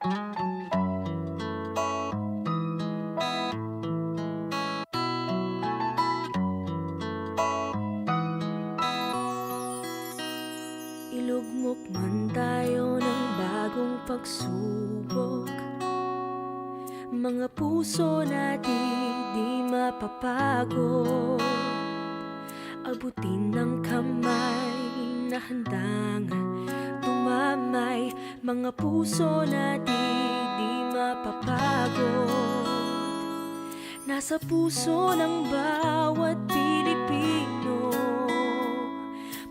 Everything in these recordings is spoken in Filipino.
Ilugmok man tayo ng bagong pagsubok, mga puso natin di mapapagod. Abutin ng kamay na handang tumamay, mga puso natin di mapapagod. Nasa puso ng bawat Pilipino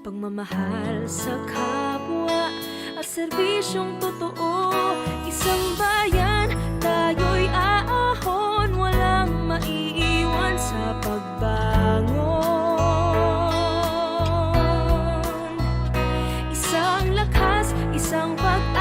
pagmamahal sa kapwa at serbisyong totoo. Isang bayan, tayo'y aahon, walang maiiwan sa pagbangon. Isang lakas, isang pag